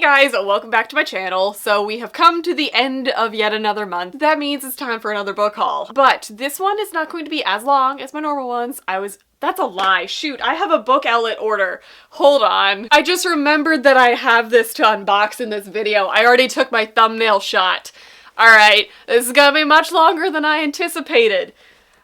Hey guys, welcome back to my channel. So we have come to the end of yet another month. That means it's time for another book haul. But this one is not going to be as long as my normal ones. That's a lie. Shoot, I have a book outlet order. Hold on. I just remembered that I have this to unbox in this video. I already took my thumbnail shot. Alright, this is gonna be much longer than I anticipated.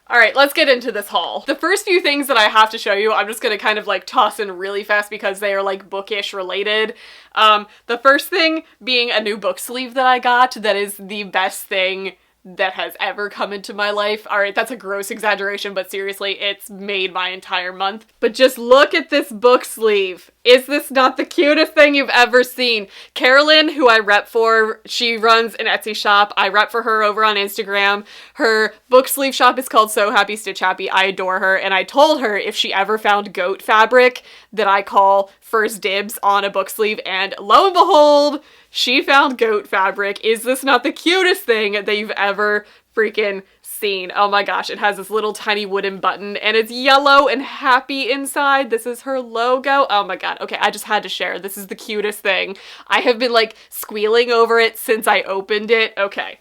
Alright, let's get into this haul. The first few things that I have to show you, I'm just gonna kind of like toss in really fast because they are like bookish related. The first thing being a new book sleeve that I got that is the best thing that has ever come into my life. Alright, that's a gross exaggeration, but seriously, it's made my entire month. But just look at this book sleeve. Is this not the cutest thing you've ever seen? Carolyn, who I rep for, she runs an Etsy shop. I rep for her over on Instagram. Her book sleeve shop is called So Happy Stitch Happy. I adore her, and I told her if she ever found goat fabric that I call first dibs on a book sleeve, and lo and behold, she found goat fabric. Is this not the cutest thing that you've ever freaking seen? Oh my gosh, it has this little tiny wooden button and it's yellow and happy inside. This is her logo. Oh my god. Okay, I just had to share. This is the cutest thing. I have been like squealing over it since I opened it. Okay,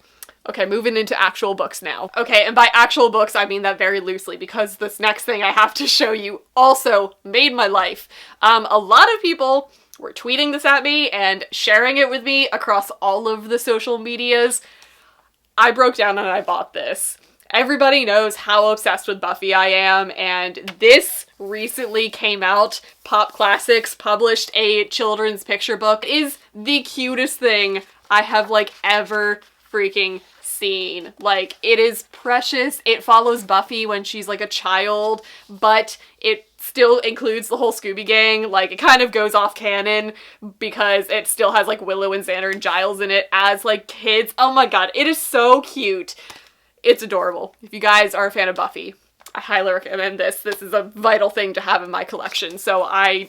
moving into actual books now. Okay, and by actual books, I mean that very loosely because this next thing I have to show you also made my life. A lot of people were tweeting this at me and sharing it with me across all of the social medias. I broke down and I bought this. Everybody knows how obsessed with Buffy I am, and this recently came out. Pop Classics published a children's picture book. It is the cutest thing I have like ever freaking seen. Like, it is precious. It follows Buffy when she's like a child, but it still includes the whole Scooby Gang. Like, it kind of goes off canon because it still has like Willow and Xander and Giles in it as like kids. Oh my god, it is so cute. It's adorable. If you guys are a fan of Buffy, I highly recommend this. This is a vital thing to have in my collection, so I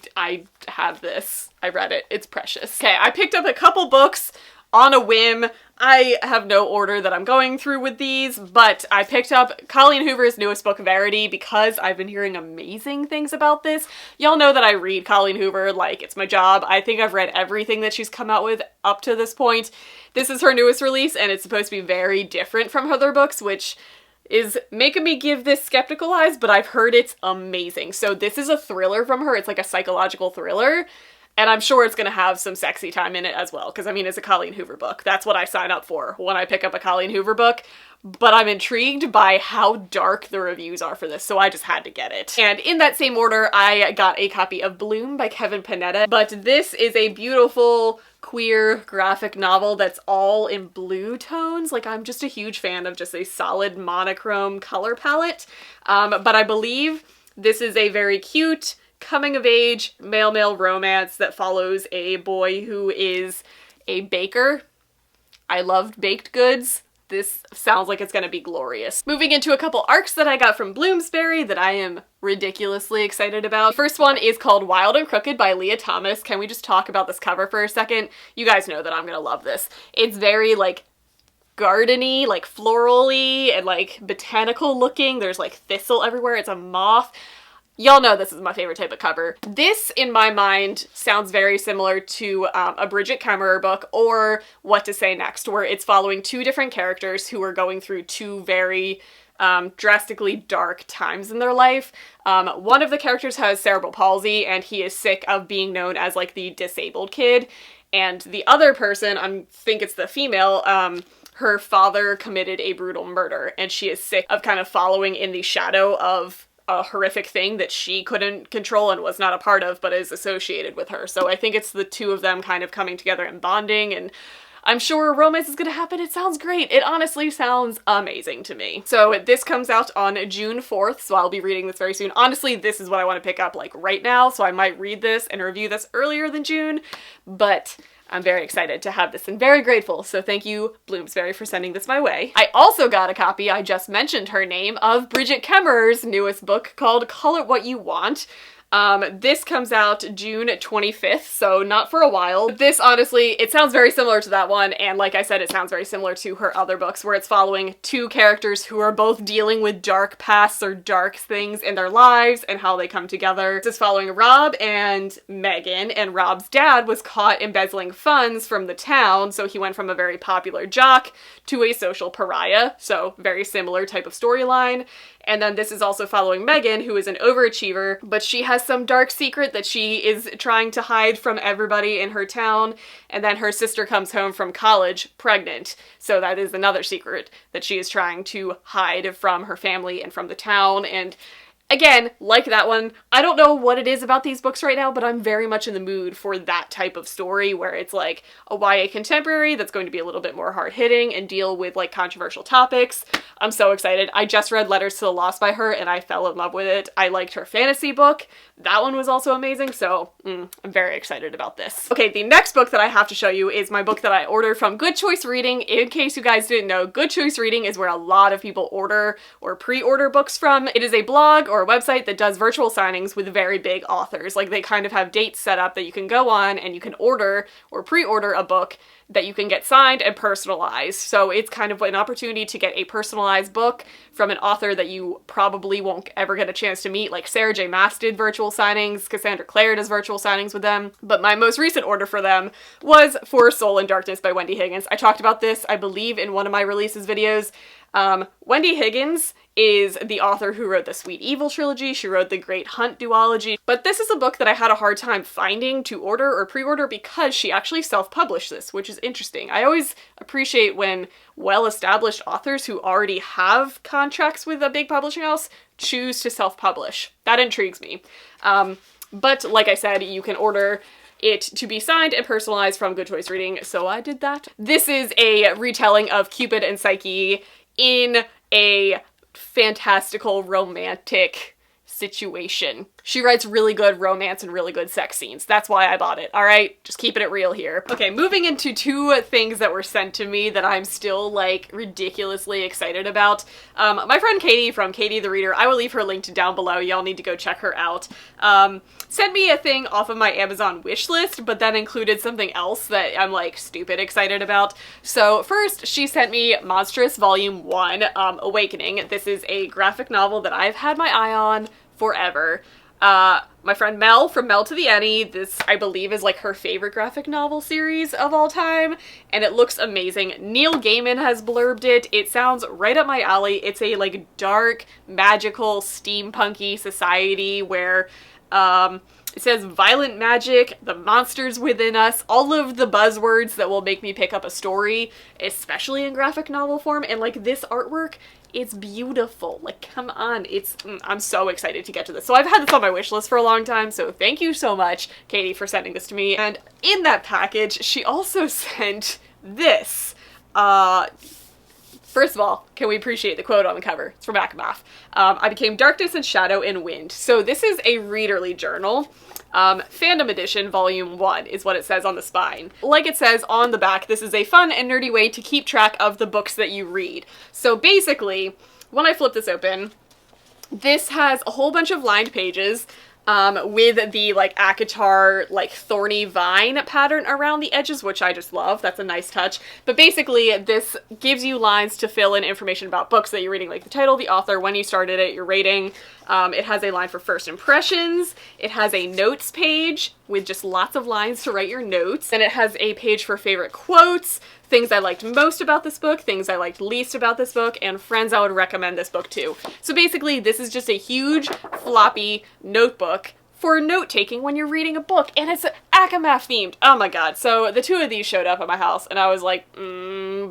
have this. I read it. It's precious. Okay, I picked up a couple books on a whim. I have no order that I'm going through with these, but I picked up Colleen Hoover's newest book, Verity, because I've been hearing amazing things about this. Y'all know that I read Colleen Hoover like it's my job. I think I've read everything that she's come out with up to this point. This is her newest release, and it's supposed to be very different from her other books, which is making me give this skeptical eyes, but I've heard it's amazing. So this is a thriller from her. It's like a psychological thriller. And I'm sure it's going to have some sexy time in it as well, because I mean, it's a Colleen Hoover book. That's what I sign up for when I pick up a Colleen Hoover book. But I'm intrigued by how dark the reviews are for this, so I just had to get it. And in that same order, I got a copy of Bloom by Kevin Panetta. But this is a beautiful queer graphic novel that's all in blue tones. Like, I'm just a huge fan of just a solid monochrome color palette. But I believe this is a very cute coming-of-age male-male romance that follows a boy who is a baker. I loved baked goods. This sounds like it's gonna be glorious. Moving into a couple arcs that I got from Bloomsbury that I am ridiculously excited about. The first one is called Wild and Crooked by Leah Thomas. Can we just talk about this cover for a second? You guys know that I'm gonna love this. It's very like gardeny, like floral-y, and like botanical looking. There's like thistle everywhere. It's a moth. Y'all know this is my favorite type of cover. This, in my mind, sounds very similar to a Bridget Kemmerer book or What to Say Next, where it's following two different characters who are going through two very drastically dark times in their life. One of the characters has cerebral palsy, and he is sick of being known as like the disabled kid. And the other person, I think it's the female, her father committed a brutal murder, and she is sick of kind of following in the shadow of a horrific thing that she couldn't control and was not a part of, but is associated with her. So I think it's the two of them kind of coming together and bonding, and I'm sure romance is gonna happen. It sounds great. It honestly sounds amazing to me. So this comes out on June 4th, so I'll be reading this very soon. Honestly, this is what I want to pick up like right now, so I might read this and review this earlier than June, but I'm very excited to have this and very grateful, so thank you, Bloomsbury, for sending this my way. I also got a copy, I just mentioned her name, of Bridget Kemmerer's newest book called Call It What You Want. This comes out June 25th, so not for a while. This, honestly, it sounds very similar to that one, and like I said, it sounds very similar to her other books, where it's following two characters who are both dealing with dark pasts or dark things in their lives and how they come together. This is following Rob and Megan, and Rob's dad was caught embezzling funds from the town, so he went from a very popular jock to a social pariah, so very similar type of storyline. And then this is also following Megan, who is an overachiever, but she has some dark secret that she is trying to hide from everybody in her town. And then her sister comes home from college pregnant. So that is another secret that she is trying to hide from her family and from the town. And again, like that one, I don't know what it is about these books right now, but I'm very much in the mood for that type of story where it's like a YA contemporary that's going to be a little bit more hard-hitting and deal with like controversial topics. I'm so excited. I just read Letters to the Lost by her and I fell in love with it. I liked her fantasy book. That one was also amazing, so I'm very excited about this. Okay, the next book that I have to show you is my book that I ordered from Good Choice Reading. In case you guys didn't know, Good Choice Reading is where a lot of people order or pre-order books from. It is a blog or a website that does virtual signings with very big authors. Like, they kind of have dates set up that you can go on and you can order or pre-order a book that you can get signed and personalized. So it's kind of an opportunity to get a personalized book from an author that you probably won't ever get a chance to meet. Like Sarah J. Maas did virtual signings, Cassandra Clare does virtual signings with them. But my most recent order for them was for Soul in Darkness by Wendy Higgins. I talked about this, I believe, in one of my releases videos. Wendy Higgins is the author who wrote the Sweet Evil trilogy. She wrote the Great Hunt duology. But this is a book that I had a hard time finding to order or pre-order because she actually self-published this, which is interesting. I always appreciate when well-established authors who already have contracts with a big publishing house choose to self-publish. That intrigues me. But like I said, you can order it to be signed and personalized from Good Choice Reading, so I did that. This is a retelling of Cupid and Psyche in a fantastical romantic situation. She writes really good romance and really good sex scenes. That's why I bought it, alright? Just keeping it real here. Okay, moving into two things that were sent to me that I'm still, like, ridiculously excited about. My friend Katie from Katie the Reader, I will leave her linked down below. Y'all need to go check her out. Sent me a thing off of my Amazon wish list, but that included something else that I'm, like, stupid excited about. So first, she sent me Monstrous Volume 1, Awakening. This is a graphic novel that I've had my eye on forever. My friend Mel from Mel to the Any, this I believe is like her favorite graphic novel series of all time, and it looks amazing. Neil Gaiman has blurbed it. It sounds right up my alley. It's a like dark, magical, steampunky society where it says violent magic, the monsters within us, all of the buzzwords that will make me pick up a story, especially in graphic novel form, and like this artwork, it's beautiful. Like, come on. I'm so excited to get to this. So I've had this on my wish list for a long time, so thank you so much, Katie, for sending this to me. And in that package, she also sent this. First of all, can we appreciate the quote on the cover? It's from Akamath. I became darkness and shadow and wind. So this is a readerly journal. Fandom Edition Volume 1 is what it says on the spine. Like it says on the back, this is a fun and nerdy way to keep track of the books that you read. So basically, when I flip this open, this has a whole bunch of lined pages with the like ACOTAR like thorny vine pattern around the edges, which I just love. That's a nice touch. But basically this gives you lines to fill in information about books that you're reading, like the title, the author, when you started it, your rating. It has a line for first impressions. It has a notes page with just lots of lines to write your notes. And it has a page for favorite quotes, things I liked most about this book, things I liked least about this book, and friends I would recommend this book to. So basically, this is just a huge floppy notebook for note-taking when you're reading a book, and it's Akamath themed. Oh my god. So the two of these showed up at my house, and I was like,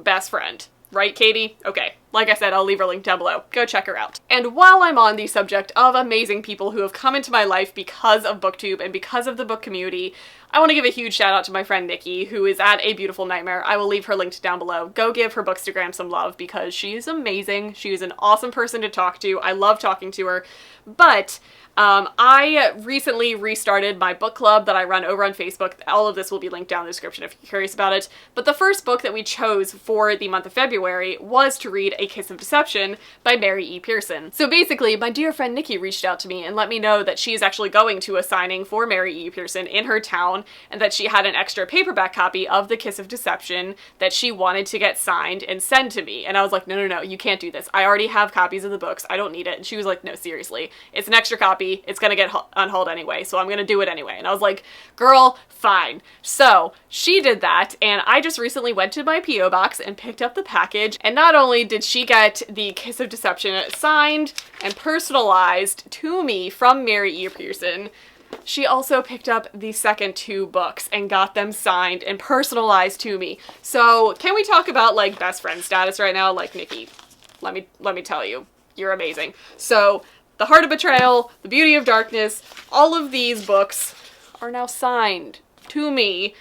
best friend. Right, Katie? Okay. Like I said, I'll leave her link down below. Go check her out. And while I'm on the subject of amazing people who have come into my life because of BookTube and because of the book community, I want to give a huge shout out to my friend Nikki, who is at A Beautiful Nightmare. I will leave her linked down below. Go give her Bookstagram some love because she is amazing. She is an awesome person to talk to. I love talking to her. But I recently restarted my book club that I run over on Facebook. All of this will be linked down in the description if you're curious about it. But the first book that we chose for the month of February was to read A Kiss of Deception by Mary E. Pearson. So basically, my dear friend Nikki reached out to me and let me know that she is actually going to a signing for Mary E. Pearson in her town, and that she had an extra paperback copy of The Kiss of Deception that she wanted to get signed and send to me. And I was like, no, you can't do this. I already have copies of the books. I don't need it. And she was like, no, seriously. It's an extra copy. It's gonna get unhauled anyway, so I'm gonna do it anyway. And I was like, girl, fine. So she did that, and I just recently went to my P.O. box and picked up the package, and not only did she get the Kiss of Deception signed and personalized to me from Mary E. Pearson, she also picked up the second 2 books and got them signed and personalized to me. So can we talk about like best friend status right now? Like, Nikki, let me tell you, you're amazing. So The Heart of Betrayal, The Beauty of Darkness, all of these books are now signed to me.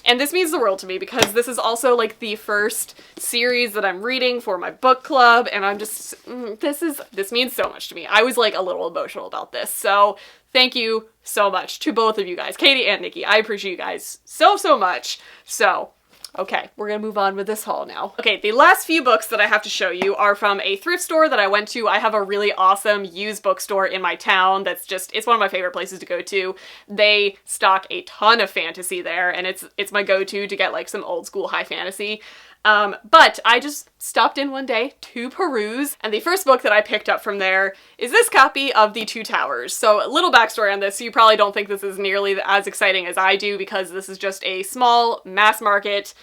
And this means the world to me because this is also like the first series that I'm reading for my book club, and I'm just, this means so much to me. I was like a little emotional about this. So thank you so much to both of you guys, Katie and Nikki. I appreciate you guys so much. So okay, we're gonna move on with this haul now. Okay, the last few books that I have to show you are from a thrift store that I went to. I have a really awesome used bookstore in my town that's just, it's one of my favorite places to go to. They stock a ton of fantasy there, and it's my go-to to get like some old school high fantasy. But I just stopped in one day to peruse, and the first book that I picked up from there is this copy of The Two Towers. So a little backstory on this, you probably don't think this is nearly as exciting as I do because this is just a small mass market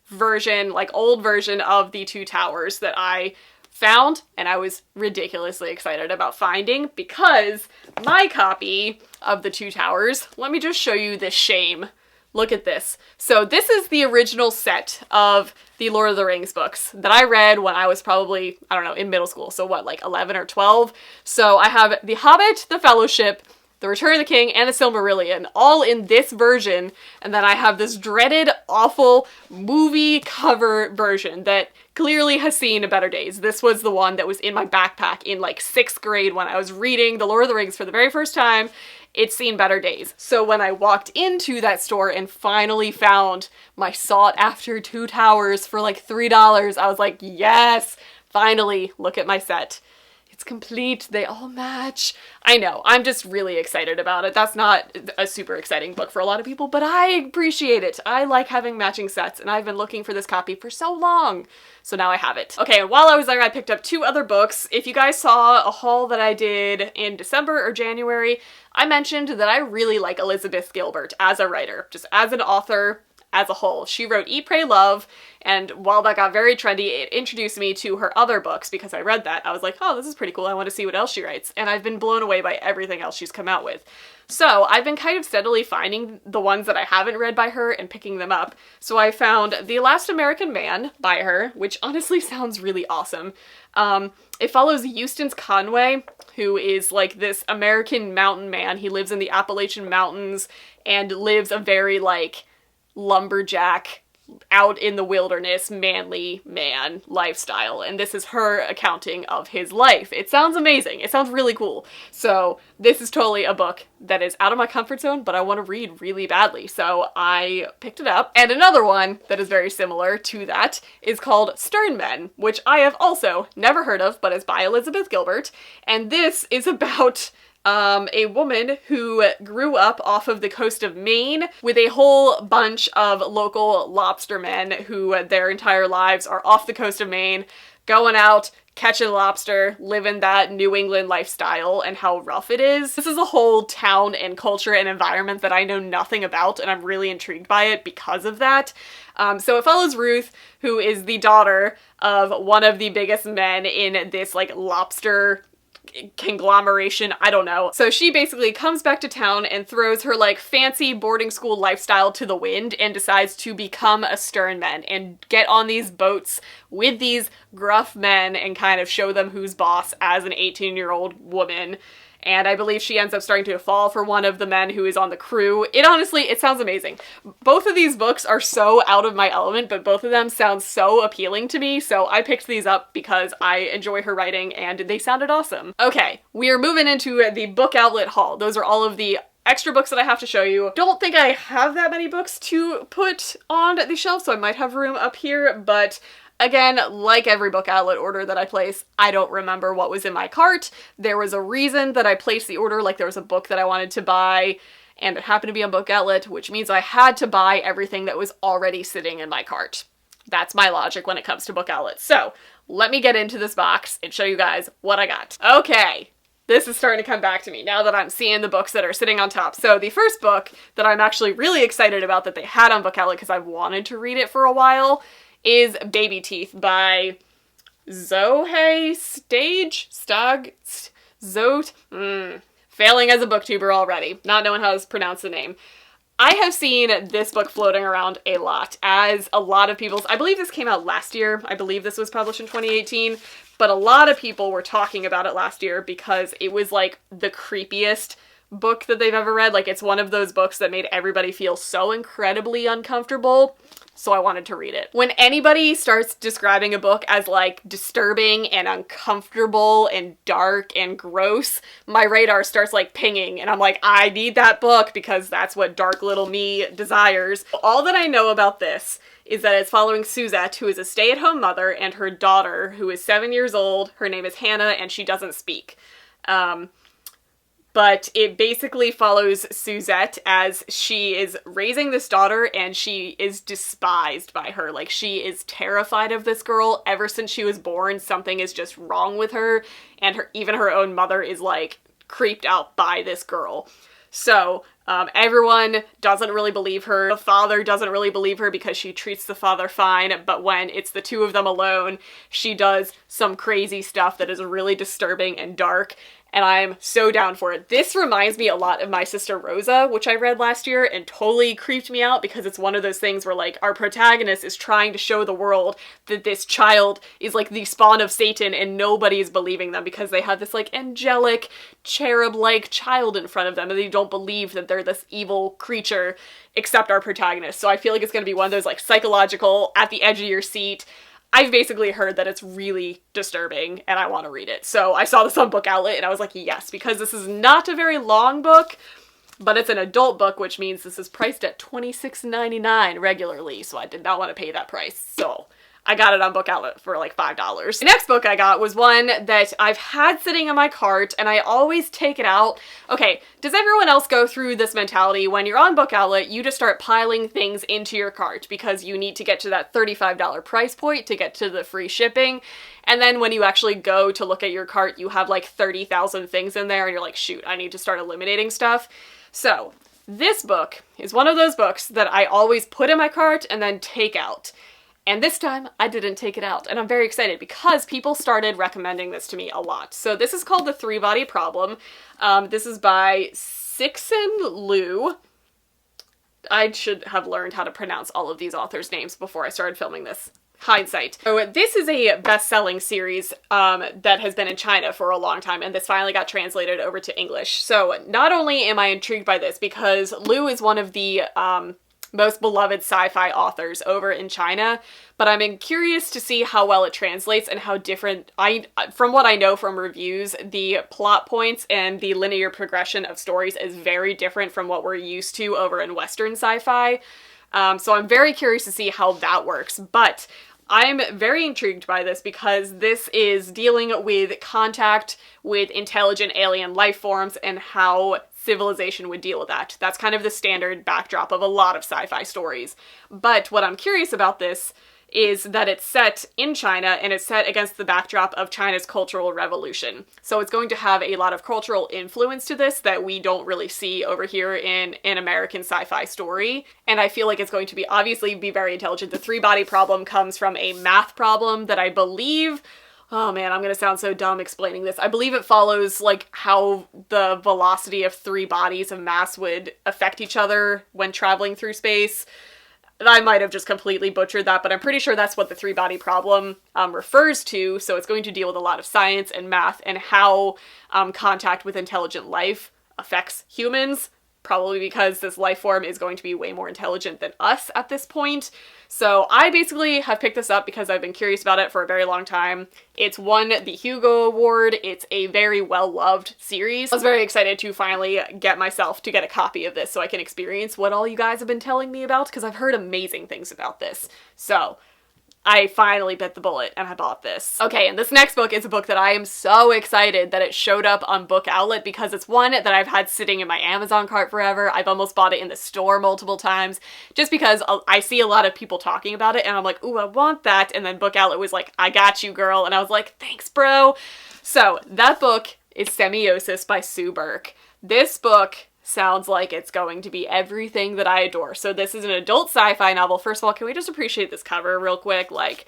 version, like old version of The Two Towers that I found, and I was ridiculously excited about finding because my copy of The Two Towers, let me just show you this shame. Look at this. So this is the original set of the Lord of the Rings books that I read when I was probably, I don't know, in middle school. So what, like 11 or 12? So I have The Hobbit, The Fellowship, The Return of the King, and The Silmarillion, all in this version. And then I have this dreaded, awful movie cover version that clearly has seen better days. This was the one that was in my backpack in like 6th grade when I was reading The Lord of the Rings for the very first time. It's seen better days. So when I walked into that store and finally found my sought after Two Towers for like $3, I was like, yes, finally, look at my set. It's complete. They all match. I know. I'm just really excited about it. That's not a super exciting book for a lot of people, but I appreciate it. I like having matching sets, and I've been looking for this copy for so long. So now I have it. Okay, and while I was there, I picked up 2 other books. If you guys saw a haul that I did in December or January, I mentioned that I really like Elizabeth Gilbert as a writer, just as an author, as a whole. She wrote Eat, Pray, Love, and while that got very trendy, it introduced me to her other books because I read that. I was like, oh, this is pretty cool. I want to see what else she writes. And I've been blown away by everything else she's come out with. So I've been kind of steadily finding the ones that I haven't read by her and picking them up. So I found The Last American Man by her, which honestly sounds really awesome. It follows Eustace Conway, who is like this American mountain man. He lives in the Appalachian Mountains and lives a very like lumberjack, out in the wilderness, manly man lifestyle, and this is her accounting of his life. It sounds amazing. It sounds really cool. So this is totally a book that is out of my comfort zone, but I want to read really badly, so I picked it up. And another one that is very similar to that is called Stern Men, which I have also never heard of, but is by Elizabeth Gilbert, and this is about a woman who grew up off of the coast of Maine with a whole bunch of local lobstermen who their entire lives are off the coast of Maine, going out, catching lobster, living that New England lifestyle, and how rough it is. This is a whole town and culture and environment that I know nothing about, and I'm really intrigued by it because of that. So it follows Ruth, who is the daughter of one of the biggest men in this like lobster conglomeration, I don't know. So she basically comes back to town and throws her like fancy boarding school lifestyle to the wind and decides to become a sternman and get on these boats with these gruff men and kind of show them who's boss as an 18-year-old woman. and I believe she ends up starting to fall for one of the men who is on the crew. It sounds amazing. Both of these books are so out of my element, but both of them sound so appealing to me, so I picked these up because I enjoy her writing and they sounded awesome. Okay, we are moving into the book outlet haul. Those are all of the extra books that I have to show you. Don't think I have that many books to put on the shelf, so I might have room up here, but again, like every book outlet order that I place, I don't remember what was in my cart. There was a reason that I placed the order, like there was a book that I wanted to buy, and it happened to be on book outlet, which means I had to buy everything that was already sitting in my cart. That's my logic when it comes to book outlets. So, let me get into this box and show you guys what I got. Okay. This is starting to come back to me now that I'm seeing the books that are sitting on top. So the first book that I'm actually really excited about that they had on book outlet because I've wanted to read it for a while is Baby Teeth by Zohe Failing as a booktuber already, not knowing how to pronounce the name. I have seen this book floating around a lot, as a lot of people's, I believe this came out last year, I believe this was published in 2018, but a lot of people were talking about it last year because it was like the creepiest book that they've ever read. Like, it's one of those books that made everybody feel so incredibly uncomfortable, so I wanted to read it. When anybody starts describing a book as like disturbing and uncomfortable and dark and gross, my radar starts like pinging and I'm like, I need that book because that's what dark little me desires. All that I know about this is that it's following Suzette, who is a stay-at-home mother, and her daughter, who is 7 years old. Her name is Hannah, and she doesn't speak. But it basically follows Suzette as she is raising this daughter and she is despised by her. Like, she is terrified of this girl ever since she was born. Something is just wrong with her, and even her own mother is like creeped out by this girl. So everyone doesn't really believe her. The father doesn't really believe her because she treats the father fine, but when it's the two of them alone, she does some crazy stuff that is really disturbing and dark. And I'm so down for it. This reminds me a lot of My Sister Rosa, which I read last year and totally creeped me out because it's one of those things where like our protagonist is trying to show the world that this child is like the spawn of Satan and nobody is believing them because they have this like angelic, cherub-like child in front of them and they don't believe that they're this evil creature except our protagonist. So I feel like it's going to be one of those like psychological, at the edge of your seat. I've basically heard that it's really disturbing and I want to read it. So I saw this on book outlet and I was like, yes, because this is not a very long book, but it's an adult book, which means this is priced at $26.99 regularly. So I did not want to pay that price. So I got it on book outlet for like $5. The next book I got was one that I've had sitting in my cart and I always take it out. Okay, does everyone else go through this mentality when you're on book outlet, you just start piling things into your cart because you need to get to that $35 price point to get to the free shipping. And then when you actually go to look at your cart, you have like 30,000 things in there and you're like, shoot, I need to start eliminating stuff. So this book is one of those books that I always put in my cart and then take out. And this time, I didn't take it out, and I'm very excited because people started recommending this to me a lot. So this is called The ThreeBody Problem. This is by Cixin Liu. I should have learned how to pronounce all of these authors' names before I started filming this. Hindsight. So this is a best-selling series that has been in China for a long time, and this finally got translated over to English. So not only am I intrigued by this, because Liu is one of the most beloved sci-fi authors over in China, but I'm curious to see how well it translates and how different, from what I know from reviews, the plot points and the linear progression of stories is very different from what we're used to over in Western sci-fi. So I'm very curious to see how that works, but I'm very intrigued by this because this is dealing with contact with intelligent alien life forms and how civilization would deal with that. That's kind of the standard backdrop of a lot of sci-fi stories. But what I'm curious about this is that it's set in China and it's set against the backdrop of China's Cultural Revolution. So it's going to have a lot of cultural influence to this that we don't really see over here in an American sci-fi story. And I feel like it's going to be obviously be very intelligent. The three-body problem comes from a math problem that I believe, oh man, I'm gonna sound so dumb explaining this. I believe it follows like how the velocity of three bodies of mass would affect each other when traveling through space. I might have just completely butchered that, but I'm pretty sure that's what the three-body problem refers to. So it's going to deal with a lot of science and math and how contact with intelligent life affects humans, probably because this life form is going to be way more intelligent than us at this point. So I basically have picked this up because I've been curious about it for a very long time. It's won the Hugo Award. It's a very well-loved series. I was very excited to finally get myself to get a copy of this so I can experience what all you guys have been telling me about, because I've heard amazing things about this. So I finally bit the bullet and I bought this. Okay, and this next book is a book that I am so excited that it showed up on Book Outlet, because it's one that I've had sitting in my Amazon cart forever. I've almost bought it in the store multiple times just because I see a lot of people talking about it and I'm like, ooh, I want that. And then Book Outlet was like, I got you, girl. And I was like, thanks, bro. So that book is Semiosis by Sue Burke. This book sounds like it's going to be everything that I adore. So this is an adult sci-fi novel. First of all, can we just appreciate this cover real quick? Like,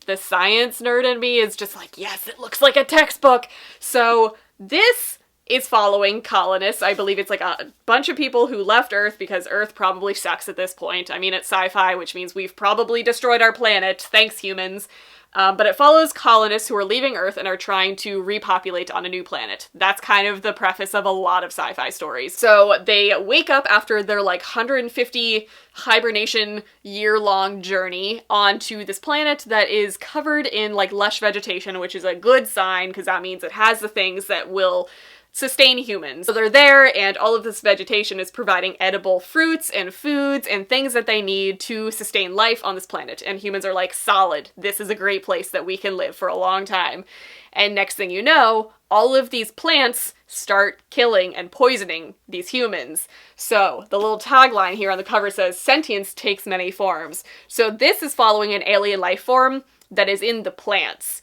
the science nerd in me is just like, yes, it looks like a textbook. So this is following colonists. I believe it's like a bunch of people who left Earth because Earth probably sucks at this point. I mean, it's sci-fi, which means we've probably destroyed our planet. Thanks, humans. But it follows colonists who are leaving Earth and are trying to repopulate on a new planet. That's kind of the preface of a lot of sci-fi stories. So they wake up after their like 150 hibernation year-long journey onto this planet that is covered in like lush vegetation, which is a good sign because that means it has the things that will sustain humans. So they're there and all of this vegetation is providing edible fruits and foods and things that they need to sustain life on this planet. And humans are like, solid, this is a great place that we can live for a long time. And next thing you know, all of these plants start killing and poisoning these humans. So the little tagline here on the cover says, sentience takes many forms. So this is following an alien life form that is in the plants.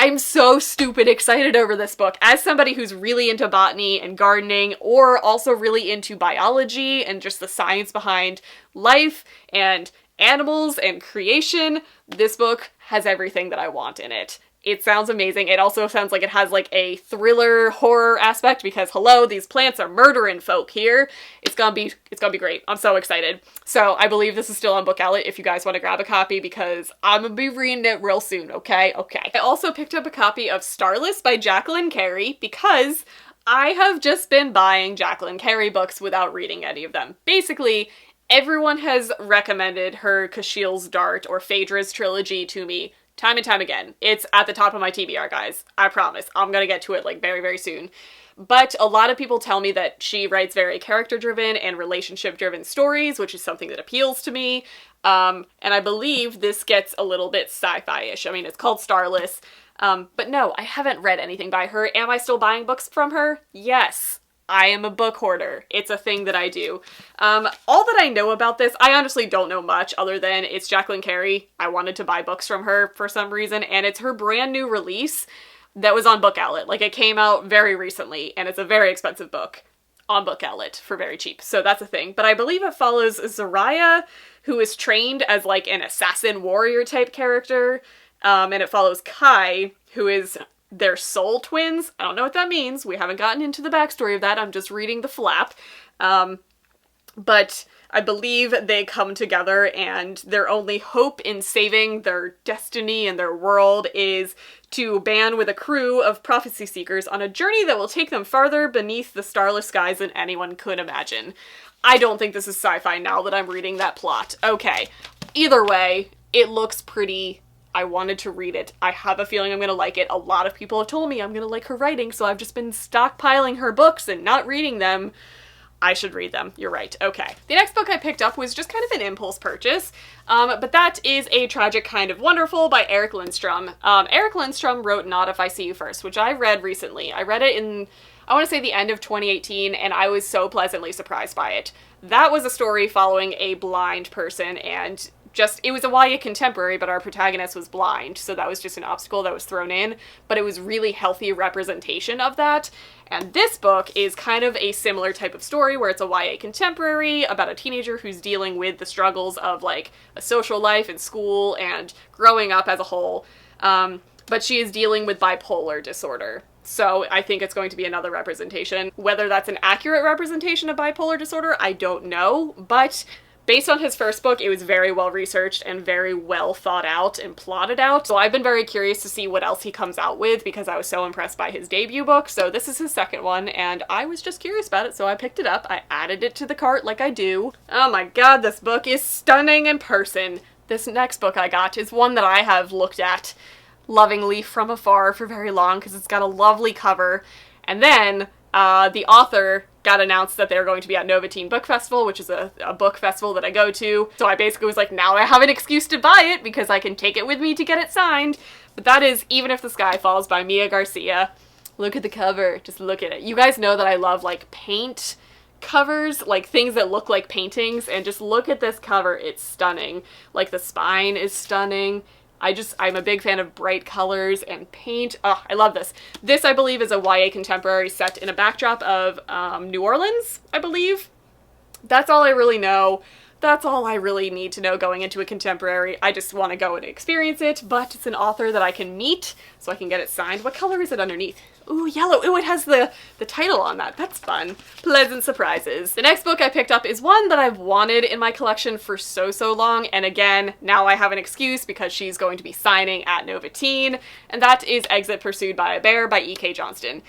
I'm so stupid excited over this book. As somebody who's really into botany and gardening, or also really into biology and just the science behind life and animals and creation, this book has everything that I want in it. It sounds amazing. It also sounds like it has like a thriller horror aspect because hello, these plants are murdering folk here. It's gonna be great. I'm so excited. So I believe this is still on Book Outlet if you guys want to grab a copy because I'm gonna be reading it real soon, okay? Okay. I also picked up a copy of Starless by Jacqueline Carey because I have just been buying Jacqueline Carey books without reading any of them. Basically, everyone has recommended her Kashiel's Dart or Phaedra's trilogy to me time and time again. It's at the top of my TBR, guys. I promise. I'm gonna get to it like very, very soon. But a lot of people tell me that she writes very character-driven and relationship-driven stories, which is something that appeals to me. And I believe this gets a little bit sci-fi-ish. I mean, it's called Starless. But no, I haven't read anything by her. Am I still buying books from her? Yes. I am a book hoarder. It's a thing that I do. All that I know about this, I honestly don't know much other than it's Jacqueline Carey. I wanted to buy books from her for some reason, and it's her brand new release that was on Book Outlet. Like, it came out very recently, and it's a very expensive book on Book Outlet for very cheap. So that's a thing. But I believe it follows Zariah, who is trained as like an assassin warrior type character, and it follows Kai, who is they're soul twins. I don't know what that means. We haven't gotten into the backstory of that. I'm just reading the flap. But I believe they come together and their only hope in saving their destiny and their world is to band with a crew of prophecy seekers on a journey that will take them farther beneath the starless skies than anyone could imagine. I don't think this is sci-fi now that I'm reading that plot. Okay. Either way, it looks pretty. I wanted to read it. I have a feeling I'm gonna like it. A lot of people have told me I'm gonna like her writing, so I've just been stockpiling her books and not reading them. I should read them. You're right. Okay. The next book I picked up was just kind of an impulse purchase, but that is A Tragic Kind of Wonderful by Eric Lindstrom. Eric Lindstrom wrote Not If I See You First, which I read recently. I read it in, I want to say the end of 2018, and I was so pleasantly surprised by it. That was a story following a blind person, and it was a YA contemporary, but our protagonist was blind, so that was just an obstacle that was thrown in, but it was really healthy representation of that. And this book is kind of a similar type of story where it's a YA contemporary about a teenager who's dealing with the struggles of like a social life and school and growing up as a whole, but she is dealing with bipolar disorder. So I think it's going to be another representation. Whether that's an accurate representation of bipolar disorder, I don't know, but Based on his first book, it was very well researched and very well thought out and plotted out. So I've been very curious to see what else he comes out with because I was so impressed by his debut book. So this is his second one and I was just curious about it, so I picked it up. I added it to the cart like I do. Oh my god, this book is stunning in person. This next book I got is one that I have looked at lovingly from afar for very long because it's got a lovely cover. And then the author got announced that they're going to be at Novatine Book Festival, which is a book festival that I go to. So I basically was like, now I have an excuse to buy it because I can take it with me to get it signed. But that is Even If the Sky Falls by Mia Garcia. Look at the cover. Just look at it. You guys know that I love like paint covers, like things that look like paintings, and just look at this cover. It's stunning. Like the spine is stunning. I'm a big fan of bright colors and paint. Oh, I love this. This, I believe, is a YA contemporary set in a backdrop of New Orleans, I believe. That's all I really know. That's all I really need to know going into a contemporary. I just want to go and experience it, but it's an author that I can meet, so I can get it signed. What color is it underneath? Ooh, yellow. Ooh, it has the title on that. That's fun. Pleasant surprises. The next book I picked up is one that I've wanted in my collection for so long, and again, now I have an excuse because she's going to be signing at Novatine, and that is Exit Pursued by a Bear by E.K. Johnston.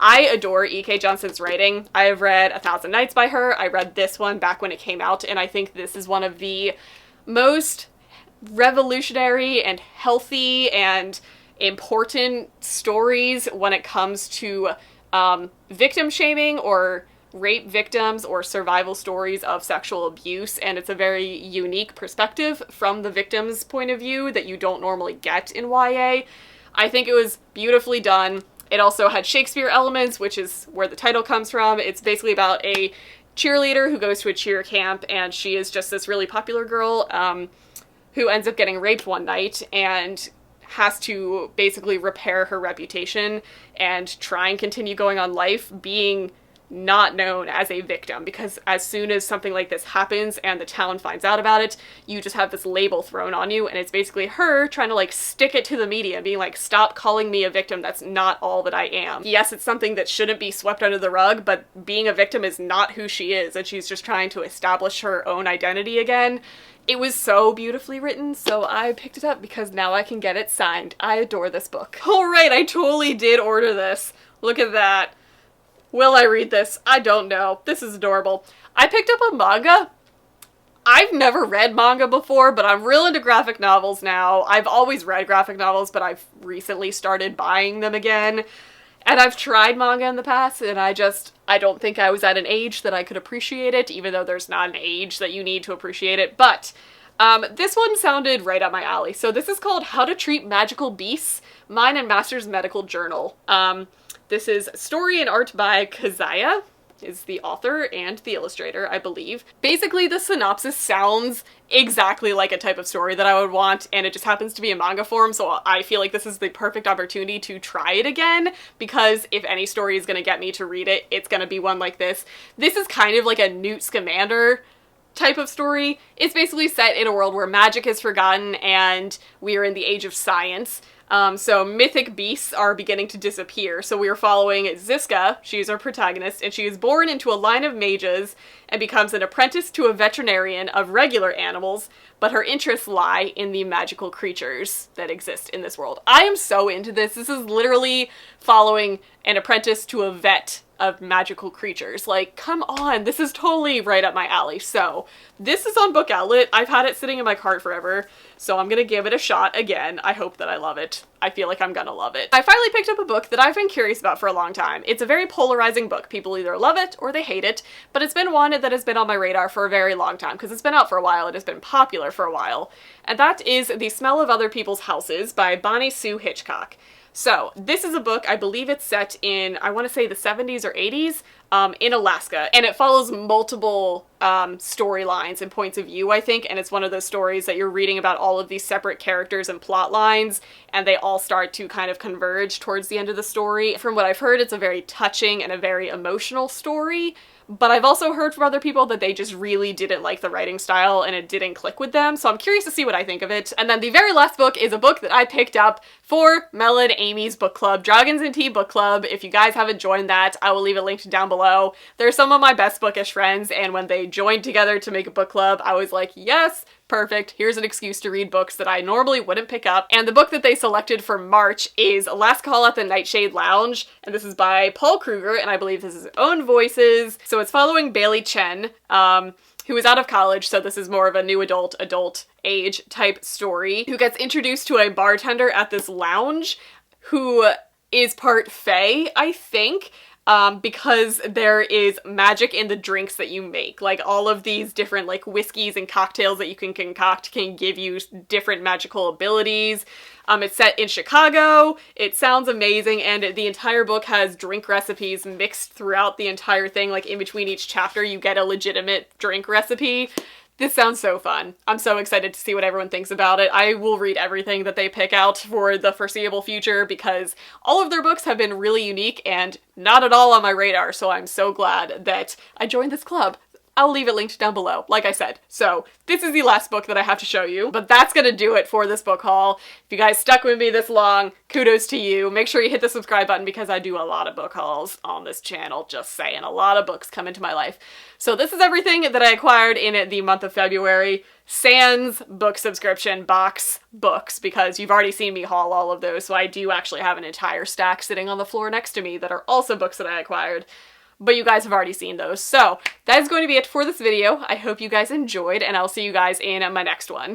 I adore E.K. Johnston's writing. I have read 1,000 Nights by her. I read this one back when it came out, and I think this is one of the most revolutionary and healthy and important stories when it comes to victim shaming or rape victims or survival stories of sexual abuse, and it's a very unique perspective from the victim's point of view that you don't normally get in YA. I think it was beautifully done. It also had Shakespeare elements, which is where the title comes from. It's basically about a cheerleader who goes to a cheer camp, and she is just this really popular girl who ends up getting raped one night and has to basically repair her reputation and try and continue going on life being not known as a victim, because as soon as something like this happens and the town finds out about it, you just have this label thrown on you, and it's basically her trying to like stick it to the media, being like, stop calling me a victim, that's not all that I am. Yes, it's something that shouldn't be swept under the rug, but being a victim is not who she is, and she's just trying to establish her own identity again. It was so beautifully written, so I picked it up because now I can get it signed. I adore this book. Alright, I totally did order this. Look at that. Will I read this? I don't know. This is adorable. I picked up a manga. I've never read manga before, but I'm real into graphic novels now. I've always read graphic novels, but I've recently started buying them again. And I've tried manga in the past, and I don't think I was at an age that I could appreciate it, even though there's not an age that you need to appreciate it. But this one sounded right up my alley. So this is called How to Treat Magical Beasts, Mine and Master's Medical Journal. This is story and art by Kazaya, is the author and the illustrator, I believe. Basically, the synopsis sounds exactly like a type of story that I would want, and it just happens to be in manga form, so I feel like this is the perfect opportunity to try it again, because if any story is going to get me to read it, it's going to be one like this. This is kind of like a Newt Scamander type of story. It's basically set in a world where magic is forgotten and we are in the age of science. So mythic beasts are beginning to disappear. So we are following Ziska, she's our protagonist, and she is born into a line of mages and becomes an apprentice to a veterinarian of regular animals, but her interests lie in the magical creatures that exist in this world. I am so into this. This is literally following an apprentice to a vet of magical creatures. Like, come on, this is totally right up my alley. So this is on Book Outlet. I've had it sitting in my cart forever, so I'm gonna give it a shot again. I hope that I love it. I feel like I'm gonna love it. I finally picked up a book that I've been curious about for a long time. It's a very polarizing book. People either love it or they hate it, but it's been one that has been on my radar for a very long time because it's been out for a while. It has been popular for a while, and that is The Smell of Other People's Houses by Bonnie Sue Hitchcock. So this is a book, I believe it's set in, I want to say the 70s or 80s, in Alaska, and it follows multiple storylines and points of view, I think, and it's one of those stories that you're reading about all of these separate characters and plot lines, and they all start to kind of converge towards the end of the story. From what I've heard, it's a very touching and a very emotional story, but I've also heard from other people that they just really didn't like the writing style and it didn't click with them, so I'm curious to see what I think of it. And then the very last book is a book that I picked up for Mel and Amy's book club, Dragons and Tea book club. If you guys haven't joined that, I will leave it linked down below. They're some of my best bookish friends, and when they joined together to make a book club, I was like, yes, perfect, here's an excuse to read books that I normally wouldn't pick up. And the book that they selected for March is Last Call at the Nightshade Lounge, and this is by Paul Kruger, and I believe this is his own voices. So it's following Bailey Chen, who is out of college, so this is more of a new adult age type story, who gets introduced to a bartender at this lounge who is part fae, I think. Because there is magic in the drinks that you make. Like, all of these different, like, whiskeys and cocktails that you can concoct can give you different magical abilities. It's set in Chicago. It sounds amazing, and the entire book has drink recipes mixed throughout the entire thing. Like, in between each chapter, you get a legitimate drink recipe. This sounds so fun. I'm so excited to see what everyone thinks about it. I will read everything that they pick out for the foreseeable future because all of their books have been really unique and not at all on my radar, so I'm so glad that I joined this club. I'll leave it linked down below, like I said. So this is the last book that I have to show you, but that's gonna do it for this book haul. If you guys stuck with me this long, kudos to you. Make sure you hit the subscribe button because I do a lot of book hauls on this channel, just saying. A lot of books come into my life. So this is everything that I acquired in the month of February. Sans book subscription box books, because you've already seen me haul all of those, so I do actually have an entire stack sitting on the floor next to me that are also books that I acquired. But you guys have already seen those. So that is going to be it for this video. I hope you guys enjoyed, and I'll see you guys in my next one.